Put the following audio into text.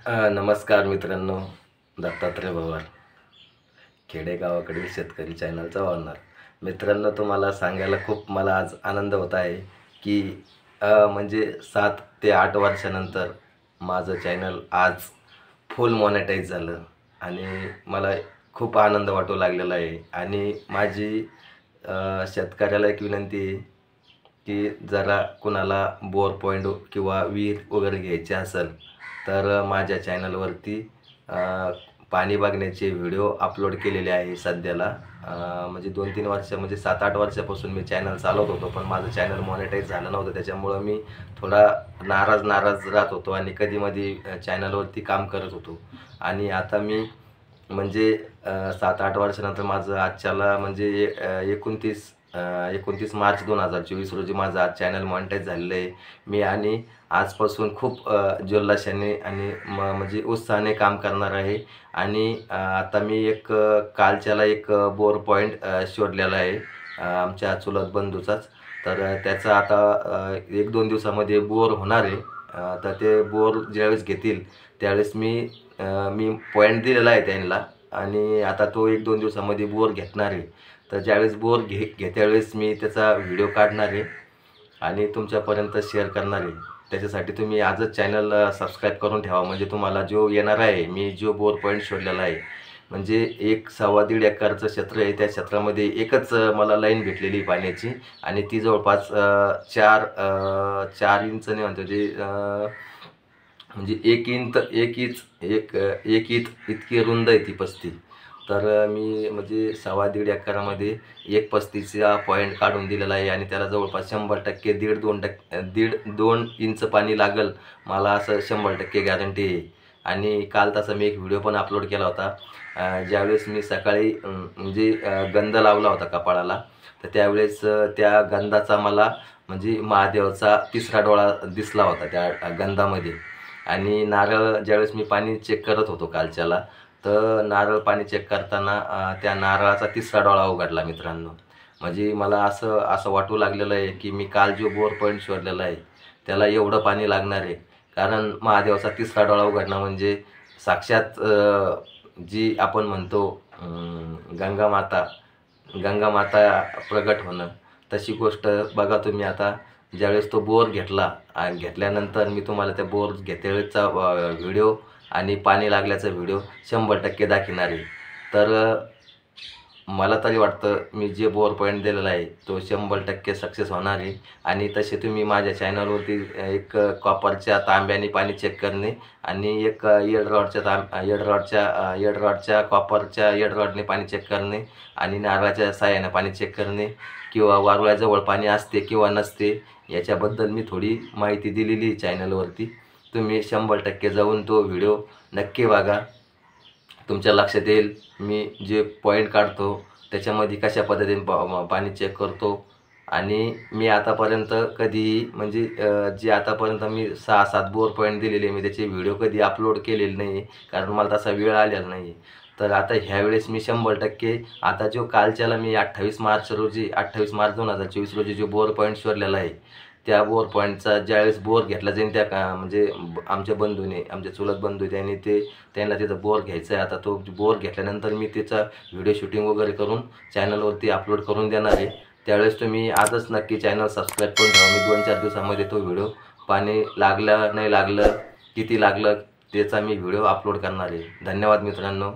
नमस्कार मित्रांनो, दत्तात्रय पवार, खेडेगावाकडील शेतकरी चॅनलचा ओनर. मित्रांनो, तुम्हाला सांगायला खूप मला आज आनंद होत आहे की म्हणजे 7 ते 8 वर्षानंतर माझं चॅनल आज फुल मॉनेटाईज झालं आणि मला खूप आनंद वाटू लागलेला आहे. आणि माझी शेतकऱ्याला एक विनंती आहे की जरा कुणाला बोर पॉईंट किंवा विहीर वगैरे घ्यायची असेल तर माझ्या चॅनलवरती पाणी बघण्याचे व्हिडिओ अपलोड केलेले आहे सध्याला. म्हणजे 2-3 वर्ष म्हणजे 7-8 वर्षापासून मी चॅनल चालवत होतो, पण माझं चॅनल मॉनिटाईज झालं नव्हतं. त्याच्यामुळं मी थोडा नाराज राहत होतो आणि कधीमधी चॅनलवरती काम करत होतो. आणि आता मी म्हणजे 7-8 वर्षानंतर माझं आजच्याला म्हणजे 29 मार्च 2024 रोजी माझं आज चॅनल मॉनिटाईज झालेलं आहे. मी आणि आजपासून खूप जल्लोषाने आणि म्हणजे उत्साहाने काम करणार आहे. आणि आता मी कालच्याला एक बोर पॉईंट शोधलेला आहे आमच्या चुलत बंधूचाच. तर त्याचा आता 1-2 दिवसामध्ये बोर होणार आहे. तर ते बोर ज्यावेळेस घेतील त्यावेळेस मी पॉईंट दिलेला आहे त्यांना आणि आता तो 1-2 दिवसामध्ये बोर घेणार आहे. तर ज्यावेळेस बोर त्यावेळेस मी त्याचा व्हिडिओ काढणार आहे आणि तुमच्यापर्यंत शेअर करणार आहे. त्याच्यासाठी तुम्ही आजच चॅनल सबस्क्राईब करून ठेवा, म्हणजे तुम्हाला जो येणार आहे मी जो बोर पॉईंट शोधलेला आहे म्हणजे 1-1.25 एकरचं क्षेत्र आहे. त्या क्षेत्रामध्ये एकच मला लाईन भेटलेली पाण्याची आणि ती जवळपास 4 इंच नाही म्हणतो जे म्हणजे 1 इंच इतकी रुंद आहे ती पस्ती. तर मी म्हणजे 1.25 एकरामध्ये 1.35चा पॉईंट काढून दिलेला आहे आणि त्याला जवळपास 100% 1.5-2 इंच पाणी लागेल मला, असं 100% गॅरंटी आहे. आणि काल तसा मी एक व्हिडिओ पण अपलोड केला होता. ज्यावेळेस मी सकाळी म्हणजे गंध लावला होता कपाळाला, तर त्यावेळेस त्या गंधाचा मला म्हणजे महादेवाचा 3रा डोळा दिसला होता त्या गंधामध्ये. आणि नारळ ज्यावेळेस मी पाणी चेक करत होतो कालच्याला, तर नारळ पाणी चेक करताना त्या नारळाचा 3रा डोळा उघडला मित्रांनो. म्हणजे मला असं वाटू लागलेलं आहे की मी काल जो बोर पॉईंट शोधलेला आहे त्याला एवढं पाणी लागणार आहे. कारण महादेवाचा 3रा डोळा उघडणं म्हणजे साक्षात जी आपण म्हणतो गंगा माता प्रगट होणं, तशी गोष्ट बघा तुम्ही. आता ज्यावेळेस तो बोर घेतला आणि घेतल्यानंतर मी तुम्हाला त्या बोर घेतेवेळेचा व्हिडिओ आणि पाणी लागल्याचा व्हिडिओ 100% दाखवणार आहे. तर मला तरी वाटतं मी जे बोर पॉईंट दिलेला आहे तो 100% सक्सेस होणार आहे. आणि तसे तुम्ही माझ्या चॅनलवरती एक कॉपरच्या तांब्याने पाणी चेक करणे आणि एक येड रॉडच्या कॉपरच्या येड रॉडने पाणी चेक करणे आणि नारळाच्या साह्याने पाणी चेक करणे किंवा वारुळाजवळ पाणी असते किंवा नसते याच्याबद्दल मी थोडी माहिती दिलेली आहे चॅनलवरती. तुम्ही 100% जाऊन तो व्हिडिओ नक्की बघा. तुमच्या लक्षात येईल मी जे पॉईंट काढतो त्याच्यामध्ये कशा पद्धतीने पाणी चेक करतो. आणि मी आतापर्यंत कधीही म्हणजे जे आतापर्यंत मी 6-7 बोर पॉईंट दिलेले मी त्याचे व्हिडिओ कधी अपलोड केलेले नाही, कारण मला तसा वेळ आलेला नाही. तर आता ह्यावेळेस मी 100% आता जो कालच्याला मी 28 मार्च 2024 रोजी जो बोर पॉईंट शोधलेला आहे त्या बोर पॉईंटचा ज्यावेळेस बोर घेतला जाईल त्या म्हणजे आमच्या बंधूने, आमचे चुलत बंधू त्यांना तिथं बोर घ्यायचा आहे. आता तो बोर घेतल्यानंतर मी त्याचा व्हिडिओ शूटिंग वगैरे करून चॅनलवरती अपलोड करून देणार आहे. त्यावेळेस तुम्ही आजच नक्की चॅनल सबस्क्राईब करून ठेवा. मी 2-4 दिवसामध्ये तो व्हिडिओ पाणी लागलं नाही लागलं किती लागलं त्याचा मी व्हिडिओ अपलोड करणार आहे. धन्यवाद मित्रांनो.